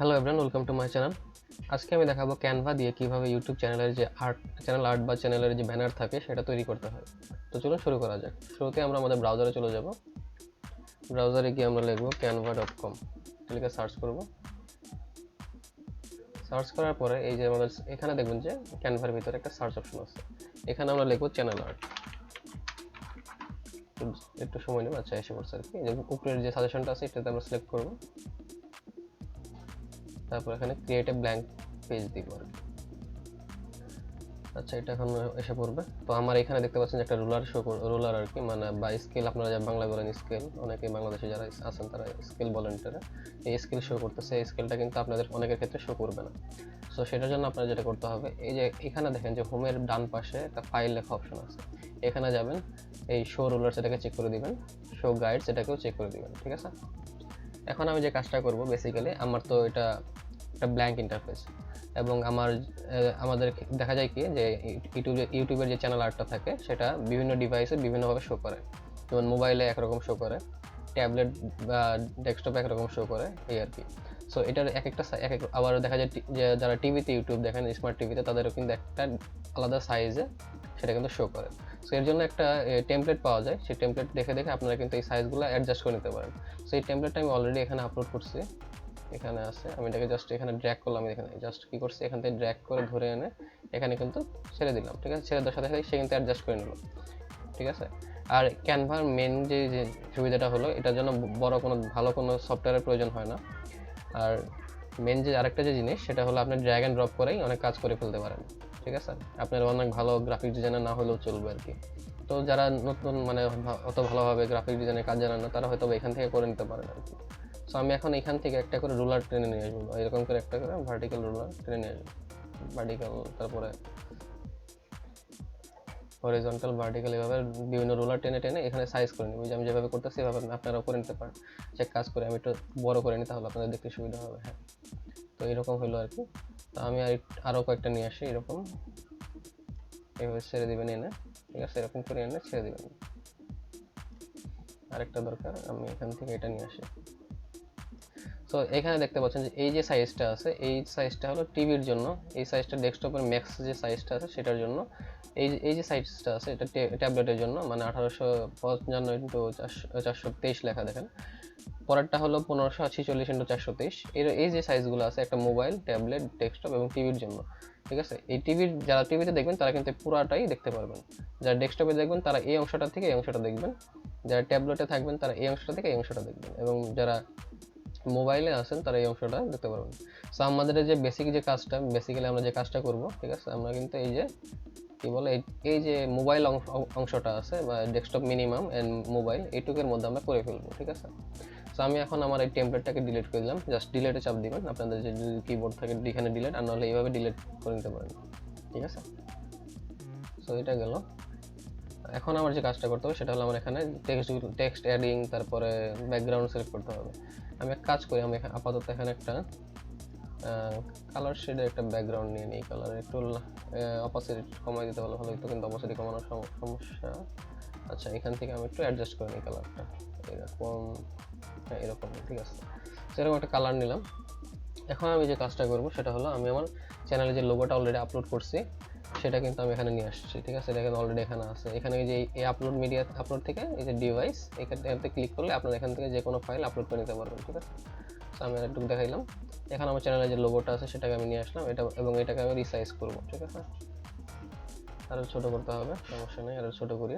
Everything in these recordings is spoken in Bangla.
Hello everyone, welcome to my channel. আজকে আমি দেখাবো ক্যানভা দিয়ে কিভাবে ইউটিউব চ্যানেলের যে চ্যানেল আর্ট বা চ্যানেলের যে ব্যানার থাকে সেটা তৈরি করতে হয়। তো চলুন শুরু করা যাক। শুরুতে আমরা আমাদের ব্রাউজারে চলে যাব। ব্রাউজারে গিয়ে আমরা লিখব canva.com, লিখে সার্চ করব। সার্চ করার পরে এই যে আমাদের এখানে দেখবেন যে ক্যানভার ভিতরে একটা সার্চ অপশন আছে। এখানে আমরা লিখব চ্যানেল আর্ট। একটু সময় নেব। আচ্ছা, এসে পড়ছে আর কি। যে উপরের যে সাজেশনটা আছে এটাতে আমরা সিলেক্ট করব। তারপর এখানে ক্রিয়েট এ ব্ল্যাঙ্ক পেজ দিব আর কি। আচ্ছা, এটা এখন এসে পড়বে। তো আমার এখানে দেখতে পাচ্ছেন যে একটা রুলার আর কি, মানে বা স্কেল, আপনারা যা বাংলা বলেন স্কেল, অনেকে বাংলাদেশে যারা আছেন তারা স্কেল বলেন এটারে। এই স্কেল শো করতেছে। এই স্কেলটা কিন্তু আপনাদের অনেকের ক্ষেত্রে শো করবে না। সো সেটার জন্য আপনারা যেটা করতে হবে, এই যে এখানে দেখেন যে হোমের ডান পাশে একটা ফাইল লেখা অপশন আছে। এখানে যাবেন, এই শো রুলার সেটাকে চেক করে দিবেন, শো গাইড সেটাকেও চেক করে দিবেন, ঠিক আছে। এখন আমি যে কাজটা করব, বেসিক্যালি আমার তো এটা একটা ব্ল্যাঙ্ক ইন্টারফেস, এবং আমাদের দেখা যায় কি যে ইউটিউবের যে চ্যানেল আর্টটা থাকে সেটা বিভিন্ন ডিভাইসে বিভিন্নভাবে শো করে। যেমন মোবাইলে একরকম শো করে, ট্যাবলেট বা ডেস্কটপে একরকম শো করে, এই আর কি। সো এটার আবার দেখা যায় যে যারা টিভিতে ইউটিউব দেখেন, স্মার্ট টিভিতে, তাদেরও কিন্তু একটা আলাদা সাইজে সেটা কিন্তু শো করে। সো এর জন্য একটা টেমপ্লেট পাওয়া যায়। সেই টেমপ্লেট দেখে দেখে আপনারা কিন্তু এই সাইজগুলো অ্যাডজাস্ট করে নিতে পারেন। সো এই টেমপ্লেটটা আমি অলরেডি এখানে আপলোড করছি, এখানে আছে। আমি এটাকে জাস্ট এখানে ড্র্যাগ করলাম। এখানে জাস্ট কি করছি, এখান থেকে ড্র্যাগ করে ধরে এনে এখানে কিন্তু ছেড়ে দিলাম, ঠিক আছে। ছেড়ে দেওয়ার সাথে সাথে সে কিন্তু অ্যাডজাস্ট করে নিল, ঠিক আছে। আর ক্যানভার মেন যে সুবিধাটা হলো, এটার জন্য ভালো কোনো সফটওয়্যারের প্রয়োজন হয় না। আর মেন যে আরেকটা যে জিনিস, সেটা হলো আপনি ড্র্যাগ অ্যান্ড ড্রপ করেই অনেক কাজ করে ফেলতে পারেন, ঠিক আছে। আপনার অনেক ভালো গ্রাফিক ডিজাইনার না হলেও চলবে আর কি। তো যারা নতুন, মানে অত ভালোভাবে গ্রাফিক ডিজাইনের কাজ জানেন না, তারা হয়তো এখান থেকে করে নিতে পারেন আর কি। সো আমি এখন এখান থেকে একটা করে রুলার টেনে নিয়ে আসবো, এরকম করে একটা করে ভার্টিক্যাল রুলার টেনে নিয়ে আসবো। ভার্টিক্যাল, তারপরে হরিজন্টাল, ভার্টিক্যাল, এভাবে বিভিন্ন রুলার টেনে টেনে এখানে সাইজ করে নিব। যে আমি যেভাবে করতেছি এভাবে আপনারাও করে নিতে পারেন। চেক কাজ করে আমি একটু বড় করে নিই, তাহলে আপনাদের দেখতে সুবিধা হবে। হ্যাঁ, তো এরকম হলো আর কি। তো আমি আরও কয়েকটা নিয়ে আসি, এরকম এভাবে ছেড়ে দিবেন এনে, ঠিক আছে। এরকম করে এনে ছেড়ে দিবেন। আরেকটা দরকার, আমি এখান থেকে এটা নিয়ে আসি। সো এখানে দেখতে পাচ্ছেন যে এই যে সাইজটা আছে, এই সাইজটা হলো টিভির জন্য। এই সাইজটা ডেস্কটপের ম্যাক্স যে সাইজটা আছে সেটার জন্য। এই যে সাইজটা আছে এটা ট্যাবলেটের জন্য, মানে 1855 × 423 লেখা দেখেন। পরেরটা হলো 1546 × 423। এই যে সাইজগুলো আছে একটা মোবাইল, ট্যাবলেট, ডেস্কটপ এবং টিভির জন্য, ঠিক আছে। যারা টিভিতে দেখবেন তারা কিন্তু পুরাটাই দেখতে পারবেন। যারা ডেস্কটপে দেখবেন তারা এই অংশটা থেকে এই অংশটা দেখবেন। যারা ট্যাবলেটে থাকবেন তারা এই অংশটা থেকে এই অংশটা দেখবেন, এবং যারা মোবাইলে আছেন তারা এই অংশটা দেখতে পারবেন। সো আমাদের যে বেসিক্যালি আমরা যে কাজটা করব, ঠিক আছে, আমরা কিন্তু এই যে কি বলে, এই যে মোবাইল অংশটা আছে বা ডেস্কটপ মিনিমাম এন্ড মোবাইল, এইটুকের মধ্যে আমরা করে ফেলবো, ঠিক আছে। সো আমি এখন আমার এই টেমপ্লেটটাকে ডিলিট করে দিলাম। জাস্ট ডিলিটে চাপ দিবেন, আপনাদের যে কিবোর্ড থাকে এখানে ডিলিট, আর নাহলে এইভাবে ডিলিট করে নিতে পারেন, ঠিক আছে। সো এটা গেল। এখন আমার যে কাজটা করতে হবে সেটা হলো আমার এখানে টেক্সট অ্যাডিং, তারপরে ব্যাকগ্রাউন্ড সিলেক্ট করতে হবে। আমি এক কাজ করি, আমি আপাতত এখানে একটা কালার শেডের একটা ব্যাকগ্রাউন্ড নিয়ে নিই। কালার একটু অপাসিটি কমাই দিতে ভালো হতো, কিন্তু অপাসিটি কমানোর সমস্যা। আচ্ছা, এখান থেকে আমি একটু অ্যাডজাস্ট করে নিই কালারটা, এরকম। হ্যাঁ, এরকম, ঠিক আছে। সেরকম একটা কালার নিলাম। এখন আমি যে কাজটা করব সেটা হলো, আমি আমার চ্যানেলে যে লোগোটা অলরেডি আপলোড করছি সেটা কিন্তু আমি এখানে নিয়ে আসছি, ঠিক আছে। এটা কিন্তু অলরেডি এখানে আছে। এখানে যে এই আপলোড থেকে এই যে ডিভাইস, এখানে ক্লিক করলে আপনারা এখান থেকে যে কোনো ফাইল আপলোড করে নিতে পারবেন, ঠিক আছে। সো আমি একটু দেখাইলাম। এখন আমার চ্যানেলে যে লোগোটা আছে সেটাকে আমি নিয়ে আসলাম, এবং এটাকে আমি রিসাইজ করব, ঠিক আছে। আরও ছোটো করতে হবে, সমস্যা নেই, আরও ছোটো করি।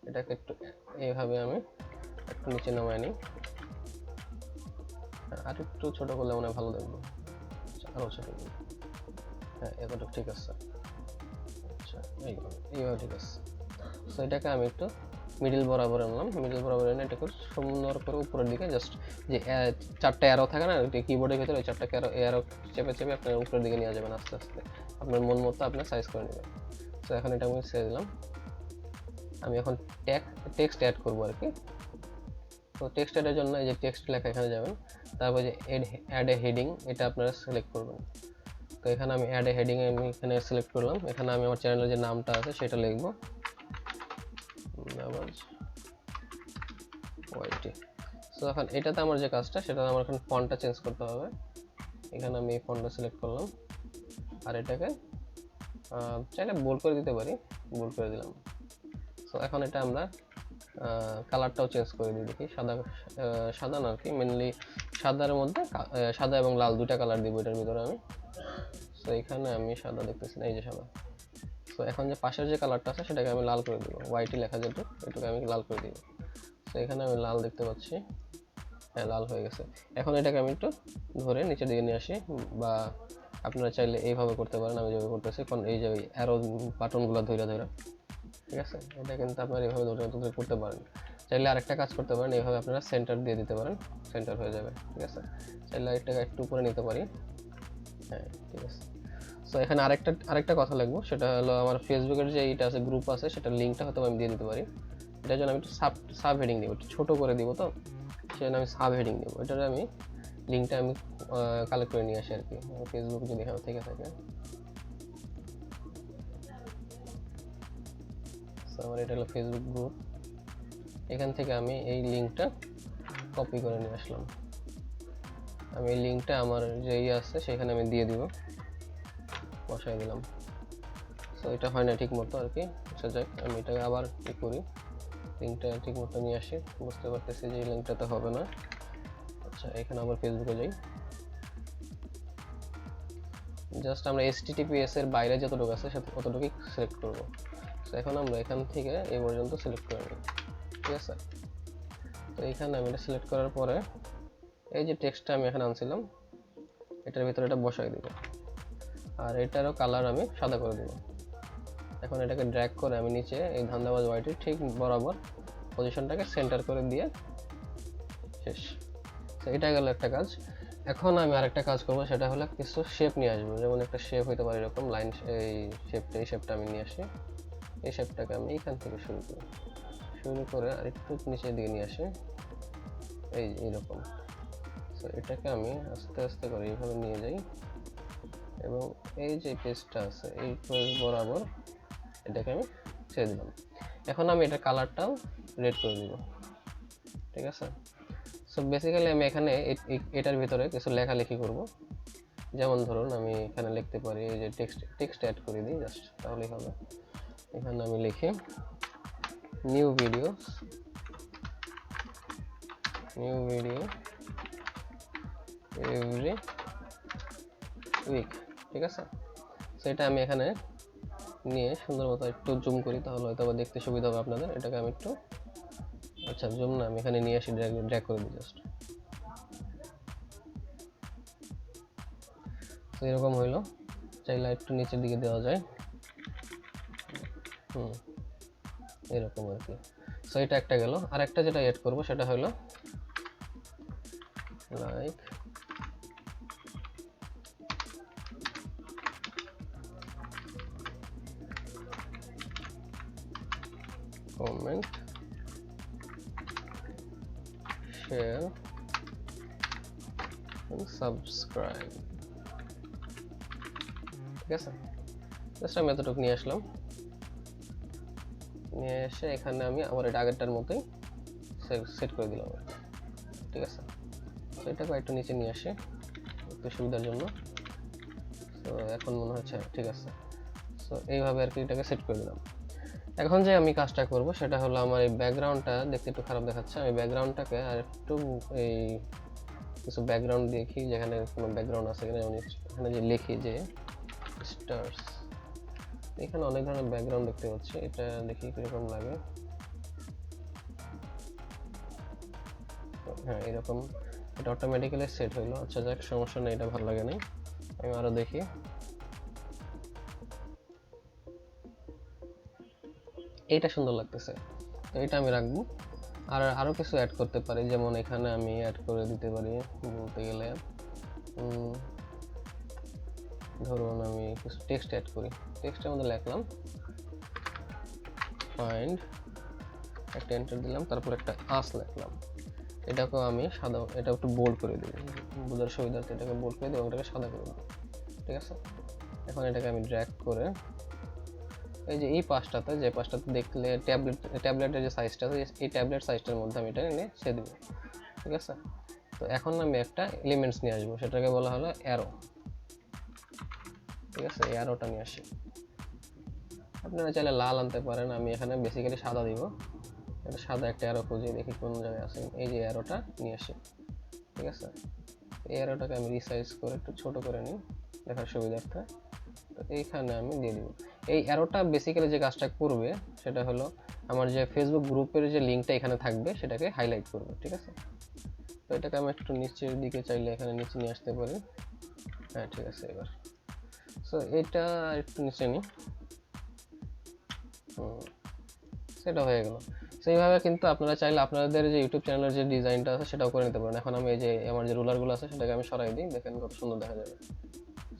এটাকে একটু এইভাবে আমি একটু নিচে নামাই নিই। আর একটু ছোটো করলে মনে হয় ভালো দেখবো। আরও ছোটো করি। হ্যাঁ, এতটুকু ঠিক আছে। আচ্ছা, এইভাবে ঠিক আছে। সো এটাকে আমি একটু মিডল বরাবর আনলাম। মিডল বরাবর এনে এটাকে সুন্দর করে উপরের দিকে জাস্ট যে 4টা অ্যারো থাকে না কিবোর্ডের ভিতরে, ওই 4টা অ্যারো চেপে চেপে আপনার উপরের দিকে নিয়ে যাবেন আস্তে আস্তে, আপনার মন মতো আপনার সাইজ করে নেবেন। সো এখন এটা আমি ছেড়ে দিলাম। আমি এখন টেক্সট অ্যাড করবো আর কি। তো টেক্সট অ্যাডের জন্য এই যে টেক্সট লেখা এখানে যাবেন, তারপর যে অ্যাড এ হেডিং, এটা আপনারা সিলেক্ট করবেন। তো এখানে আমি অ্যাড এ হেডিং আমি এখানে সিলেক্ট করলাম। এখানে আমি আমার চ্যানেলের যে নামটা আছে সেটা লিখবো, ওয়াইটি। সো এখন এটাতে আমার যে কাজটা, সেটা আমার এখন ফন্টটা চেঞ্জ করতে হবে। এখানে আমি এই ফন্টটা সিলেক্ট করলাম, আর এটাকে চাইলে বোল্ড করে দিতে পারি, বোল্ড করে দিলাম। সো এখন এটা আমরা কালারটাও চেঞ্জ করে দিই, দেখি সাদা না আর কি, মেনলি সাদার মধ্যে সাদা এবং লাল দুটা কালার দিব এটার ভিতরে আমি। সো এখানে আমি সাদা দেখতেছি না, এই যে সাদা। সো এখন যে পাশের যে কালারটা আছে সেটাকে আমি লাল করে দিব, হোয়াইটই লেখা যেহেতু এটাকে আমি লাল করে দিব। সো এখানে আমি লাল দেখতে পাচ্ছি, হ্যাঁ লাল হয়ে গেছে। এখন এটাকে আমি একটু ধরে নিচের দিকে নিয়ে আসি, বা আপনারা চাইলে এইভাবে করতে পারেন, আমি যেভাবে করতেছি। কারণ এই যে অ্যারো বাটনগুলো ধরে ধরে, ঠিক আছে, এটা কিন্তু আপনারা এইভাবে ধরে ধরে করতে পারেন। চাইলে আরেকটা কাজ করতে পারেন, এইভাবে আপনারা সেন্টার দিয়ে দিতে পারেন, সেন্টার হয়ে যাবে, ঠিক আছে। চাইলে এটাকে একটু উপরে নিতে পারি, হ্যাঁ ঠিক আছে। সো এখানে আরেকটা কথা লিখবো, সেটা হলো আমার ফেসবুকের যে এইটা আছে, গ্রুপ আছে, সেটার লিঙ্কটা হয়তো আমি দিয়ে দিতে পারি। এটার জন্য আমি একটু সাব হেডিং দিব, একটু ছোটো করে দিব, তো সেজন্য আমি সাব হেডিং দিব। এটার আমি লিঙ্কটা আমি কালেক্ট করে নিয়ে আসি আর কি, ফেসবুক যদি এখানে থেকে থাকে। আমার এটা হলো ফেসবুক গ্রুপ, এখান থেকে আমি এই লিঙ্কটা কপি করে নিয়ে আসলাম। আমি এই লিঙ্কটা আমার যে আছে সেখানে আমি দিয়ে দিব, বসাই দিলাম। সো এটা হয় না ঠিক মতো আর কি, আচ্ছা যাক, আমি এটাকে আবার কি করি, লিঙ্কটা ঠিক মতো নিয়ে আসি। বুঝতে পারতেছি যে এই লিঙ্কটাতে হবে না। আচ্ছা এখানে আবার ফেসবুকে যাই, জাস্ট আমরা HTTPS এর বাইরে যতটুকু আছে ততটুকুই সিলেক্ট করব। সো এখন আমরা এখান থেকে এই পর্যন্ত সিলেক্ট করে নিই, ঠিক আছে। তো এখানে আমি এটা সিলেক্ট করার পরে এই যে টেক্সটটা আমি এখানে আনছিলাম এটার ভিতরে এটা বসাই দিব, আর এটারও কালার আমি সাদা করে দেব। এখন এটাকে ড্র্যাগ করে আমি নিচে এই ধান্দাবাজ হোয়াইটের ঠিক বরাবর পজিশনটাকে সেন্টার করে দিয়ে শেষ। তো এটা গেল একটা কাজ। এখন আমি আরেকটা কাজ করব, সেটা হলো কিছু শেপ নিয়ে আসবো। যেমন একটা শেপ হইতে পারে এরকম লাইন, এই শেপটা আমি নিয়ে আসি। এই শেপটাকে আমি এখান থেকে শুরু করে আর একটু নিচের দিকে নিয়ে আসি, এইরকম। সো এটাকে আমি আস্তে আস্তে করে এইভাবে নিয়ে যাই, এবং এই যে পেজটা আছে এই পেজ বরাবর এটাকে আমি ছেড়ে দিলাম। এখন আমি এটা কালারটাও রেড করে দিব, ঠিক আছে। সো বেসিক্যালি আমি এখানে এটার ভিতরে কিছু লেখালেখি করব। যেমন ধরুন আমি এখানে লিখতে পারি, এই যে টেক্সট অ্যাড করে দিই জাস্ট, তাহলেই হবে। এখানে আমি লিখি নিউ ভিডিও এভরি উইক, ঠিক আছে। সেটা আমি এখানে নিয়ে সুন্দর মতো একটু জুম করি, তাহলে হয়তো আবার দেখতে সুবিধা হবে আপনাদের। এটাকে আমি একটু, আচ্ছা জুম না, আমি এখানে নিয়ে আসি, ড্র্যাগ করে দিই জাস্ট। তো এরকম হইলো, চাইলে একটু নিচের দিকে দেওয়া যায়, এরকম আর কি। সো এটা একটা গেল। আর একটা যেটা এড করব সেটা হলো লাইক কমেন্ট শেয়ার সাবস্ক্রাইব, ঠিক আছে। জাস্ট আমি এতটুকু নিয়ে আসলাম, নিয়ে এসে এখানে আমি আমার এটা আগেরটার মতোই সেট করে দিলাম, ঠিক আছে। তো এটাকে একটু নিচে নিয়ে আসি একটু সুবিধার জন্য। তো এখন মনে হচ্ছে ঠিক আছে। সো এইভাবে আর কি এটাকে সেট করে দিলাম। এখন যে আমি কাজটা করব সেটা হলো, আমার এই ব্যাকগ্রাউন্ডটা দেখতে একটু খারাপ দেখাচ্ছে, আমি ব্যাকগ্রাউন্ডটাকে আর একটু এই কিছু ব্যাকগ্রাউন্ড দেখি, যেখানে কোনো ব্যাকগ্রাউন্ড আছে কিনা। এখানে যে লিখি যে স্টার্স, এখানে অনেক ধরনের ব্যাকগ্রাউন্ড দেখতে পাচ্ছি, এটা দেখি কিরকম লাগে। হ্যাঁ এরকম, এটা অটোমেটিক্যালি সেট হইলো। আচ্ছা যাক, সমস্যা নেই, এটা ভালো লাগে না। আমি আরো দেখি, এইটা সুন্দর লাগতেছে, তো এটা আমি রাখবো। আর আরো কিছু অ্যাড করতে পারি, যেমন এখানে আমি অ্যাড করে দিতে পারি, বলতে গেলে ধরুন আমি কিছু টেক্সট অ্যাড করি। টেক্সটের মধ্যে লিখলাম ফাইন্ড, একটা এন্টার দিলাম, তারপর একটা আস লিখলাম। এটাকেও আমি সাদা, এটা একটু বোল্ড করে দিই বোঝার সুবিধার্থে, এটাকে বোল্ড করে দিই এবং এটাকে সাদা করে দিই, ঠিক আছে। এখন এটাকে আমি ড্র্যাগ করে এই যে এই পাশটাতে, যে পাশটাতে দেখলে ট্যাবলেটের যে সাইজটা আছে, এই ট্যাবলেট সাইজটার মধ্যে আমি এটা এনে ছেড়ে দিব, ঠিক আছে। তো এখন আমি একটা এলিমেন্টস নিয়ে আসবো, সেটাকে বলা হলো অ্যারো। ঠিক আছে, অ্যারোটা নিয়ে আসি। আপনারা চাইলে লাল আনতে পারেন, আমি এখানে বেসিক্যালি সাদা দিব। এটা সাদা একটা অ্যারো খুঁজে দেখি কোন জায়গায় আছে। এই যে অ্যারোটা নিয়ে আসি। ঠিক আছে, এই অ্যারোটাকে আমি রিসাইজ করে একটু ছোট করে নিই দেখার সুবিধার্থে। তো এইখানে আমি দিয়ে দিব। এই অ্যারোটা বেসিক্যালি যে কাজটা করবে সেটা হলো আমার যে ফেসবুক গ্রুপের যে লিঙ্কটা এখানে থাকবে সেটাকে হাইলাইট করবে। ঠিক আছে, তো এটাকে আমি একটু নিচের দিকে চাইলে এখানে নিচে নিয়ে আসতে পারি। হ্যাঁ ঠিক আছে, এবার সো এটা একটু নিচে নিই। সেটা হয়ে গেল। সেইভাবে কিন্তু আপনারা চাইলে আপনাদের যে ইউটিউব চ্যানেলের যে ডিজাইনটা আছে সেটাও করে নিতে পারেন। এখন আমি এই যে আমার যে রুলারগুলো আছে সেটাকে আমি সরাই দিই, দেখেন কত সুন্দর দেখা যাবে।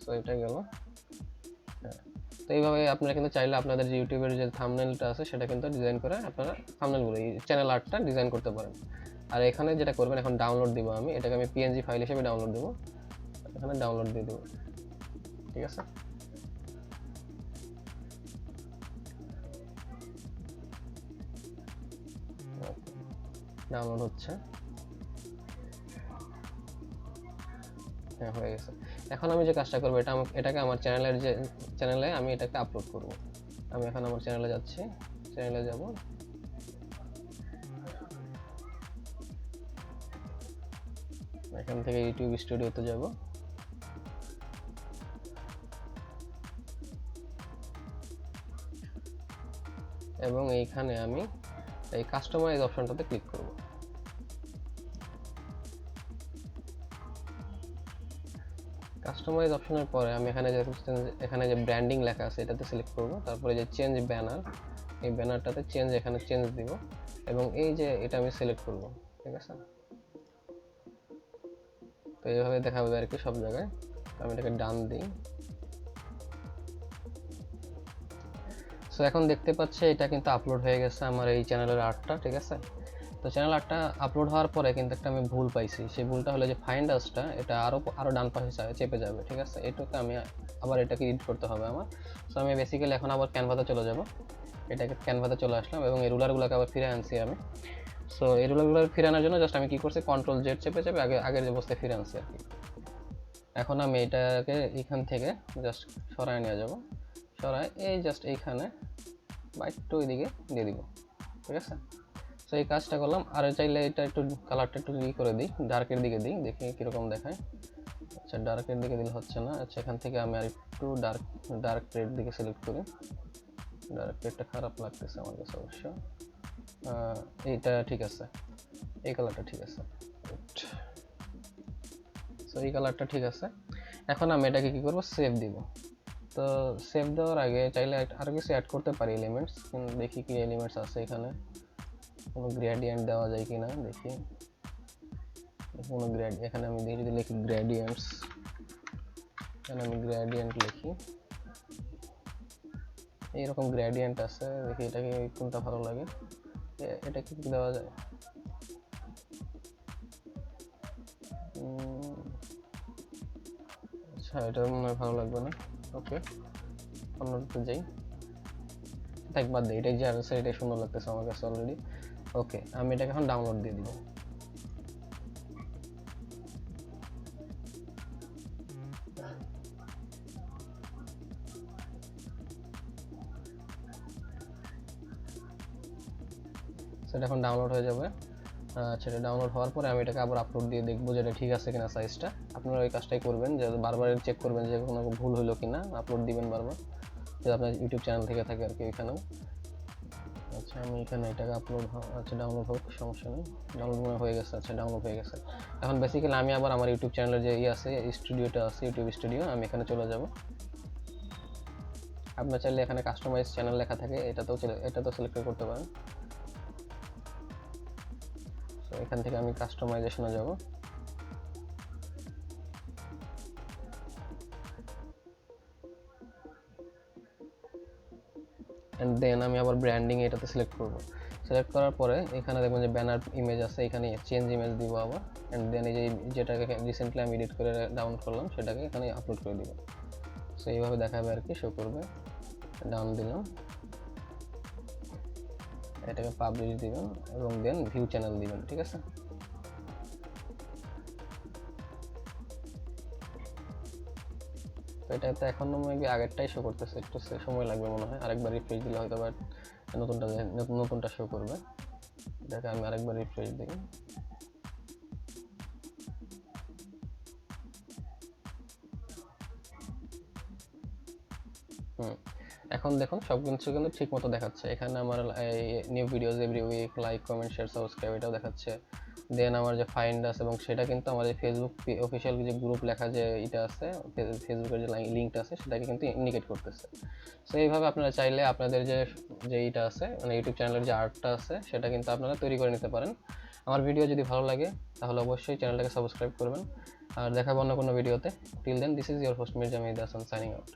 সো এটা গেল। হ্যাঁ, তো এইভাবে আপনারা কিন্তু চাইলে আপনাদের যে ইউটিউবের যে থাম্বনেলটা আছে সেটা কিন্তু ডিজাইন করে আপনারা থাম্বনেলগুলো এই চ্যানেল আর্টটা ডিজাইন করতে পারেন। আর এখানে যেটা করবেন, এখন ডাউনলোড দিব আমি, এটাকে আমি পিএনজি ফাইল হিসেবে ডাউনলোড দেবো, এখানে ডাউনলোড দিয়ে দেবো। ঠিক আছে, ডাউনলোড হচ্ছে। হ্যাঁ হয়ে গেছে। এখন আমি যে কাজটা করবো, এটাকে আমার চ্যানেলে আমি এটাকে আপলোড করব। আমি এখন আমার চ্যানেলে যাচ্ছি, চ্যানেলে যাব। এখান থেকে ইউটিউব স্টুডিওতে যাব। এবং এইখানে আমি এই কাস্টমাইজ অপশনটাতে ক্লিক করব। কাস্টমাইজ অপশনের পরে আমি এখানে যে ব্র্যান্ডিং লেখা আছে এটাতে সিলেক্ট করব। তারপরে যে চেঞ্জ ব্যানার, এই ব্যানারটাতে এখানে চেঞ্জ দিব এবং এই যে এটা আমি সিলেক্ট করব। ঠিক আছে, তো এইভাবে দেখাবে আর কি সব জায়গায়। আমি এটাকে ডান দিই। সো এখন দেখতে পাচ্ছি এটা কিন্তু আপলোড হয়ে গেছে আমার এই চ্যানেলের আর্টটা। ঠিক আছে, তো চ্যানেল আর্টটা আপলোড হওয়ার পরে কিন্তু একটা আমি ভুল পাইছি। সেই ভুলটা হলো যে ফাইন্ড আসটা এটা আরো ডান পাশে চেপে যাবে। ঠিক আছে, এটাকে আমি আবার এটাকে এডিট করতে হবে আমার। সো আমি বেসিক্যালি এখন আবার ক্যানভাতে চলে যাব। এটাকে ক্যানভাতে চলে আসলাম এবং এই রুলারগুলোকে আবার ফিরে আনছি আমি। সো এই রুলারগুলো ফিরে আনার জন্য জাস্ট আমি কি করছি, কন্ট্রোল জেড চেপে চেপে আগের যে অবস্থায় ফিরে আনছি আর কি। এখন আমি এটাকে এখান থেকে জাস্ট সরায় নিয়ে যাব। সরায় এই জাস্ট এইখানে বা একটু ওইদিকে দিয়ে দিব। ঠিক আছে, তো এই কাজটা করলাম। আর চাইলে এটা একটু কালারটা একটু করে দিই, ডার্কের দিকে দিই, দেখি কীরকম দেখায়। আচ্ছা, ডার্কের দিকে দিলে হচ্ছে না। আচ্ছা, এখান থেকে আমি আর একটু ডার্ক রেড দিকে সিলেক্ট করি। ডার্ক রেডটা খারাপ লাগতেছে আমার কাছে অবশ্য। এইটা ঠিক আছে, এই কালারটা ঠিক আছে। সো এই কালারটা ঠিক আছে। এখন আমি এটাকে কি করব, সেভ দিব। তো সেভ দেওয়ার আগে চাইলে আরও কিছু অ্যাড করতে পারি এলিমেন্টস, কিন্তু দেখি কি এলিমেন্টস আছে এখানে। কোনো গ্রেডিয়েন্ট দেওয়া যায় কিনা দেখি। কোনো এখানে আমি যদি লিখি গ্রেডিয়েন্টস, এখানে আমি গ্রেডিয়েন্ট লিখি, এইরকম গ্রেডিয়েন্ট আছে, দেখি এটাকে কোনটা ভালো লাগে। এটা কি দেওয়া যায়? আচ্ছা, এটা মনে হয় ভালো লাগবে না। ওকে, অন্যটাতে যাই। দেখ বাদ দিই, এটাই যে আছে এটাই সুন্দর লাগতেছে আমার কাছে অলরেডি। ওকে, আমি এটাকে এখন ডাউনলোড দিয়ে দিব। সেটা এখন ডাউনলোড হয়ে যাবে। সেটা ডাউনলোড হওয়ার পরে আমি এটাকে আবার আপলোড দিয়ে দেখবো যে এটা ঠিক আছে কিনা সাইজটা। আপনারা ওই কাজটাই করবেন, যে বারবার চেক করবেন যে কোনো ভুল হলো কিনা, আপলোড দিবেন বারবার, যদি আপনার ইউটিউব চ্যানেল থেকে থাকে আর কি ওইখানেও। আচ্ছা, আমি এখানে এটাকে আচ্ছা ডাউনলোড হোক, সমস্যা নেই। ডাউনলোড মনে হয়ে গেছে। আচ্ছা, ডাউনলোড হয়ে গেছে। এখন বেসিক্যালি আমি আবার আমার ইউটিউব চ্যানেলের যে আছে স্টুডিওটা আছে, ইউটিউব স্টুডিও, আমি এখানে চলে যাব। আপনার চাইলে এখানে কাস্টমাইজ চ্যানেল লেখা থাকে, এটাতেও সিলেক্ট করতে পারেন। তো এখান থেকে আমি কাস্টমাইজেশনে যাব। এন্ড দেন আমি আবার ব্র্যান্ডিং এটাতে সিলেক্ট করব। সিলেক্ট করার পরে এখানে দেখবেন যে ব্যানার ইমেজ আছে, এখানে চেঞ্জ ইমেজ দিব আবার। এন্ড দেন এই যে যেটাকে রিসেন্টলি আমি এডিট করে ডাউনলোড করলাম সেটাকে এখানে আপলোড করে দিব। সো এইভাবে দেখাবে আর কি, শো করবে। ডাউন দিলাম, এটাকে পাবলিশ দিবেন এবং দেন ভিউ চ্যানেল দিবেন। ঠিক আছে, এটাতে এখনো মেবি আগেরটাই শো করতেছে, একটু সময় লাগবে মনে হয়, আরেকবার রিফ্রেশ দিলে হয়তো বা নতুনটা শো করবে। এটাকে আমি আরেকবার রিফ্রেশ দিই। এখন দেখুন সব কিছু কিন্তু ঠিক মতো দেখাচ্ছে। এখানে আমার new videos every week, like, comment, share, subscribe এটাও দেখাচ্ছে। দেন আমার যে ফাইন্ড আছে এবং সেটা কিন্তু আমার এই ফেসবুক অফিসিয়াল যে গ্রুপ লেখা যে এটা আছে, ফেসবুকের যে লিঙ্কটা আছে সেটাকে কিন্তু ইন্ডিকেট করতেছে। সো এইভাবে আপনারা চাইলে আপনাদের যে এইটা আছে মানে ইউটিউব চ্যানেলের যে আর্টটা আছে সেটা কিন্তু আপনারা তৈরি করে নিতে পারেন। আমার ভিডিও যদি ভালো লাগে তাহলে অবশ্যই চ্যানেলটাকে সাবস্ক্রাইব করবেন। আর দেখাবো অন্য কোনো ভিডিওতে। Till then, this is your host Mirza Mehedi Hasan signing out.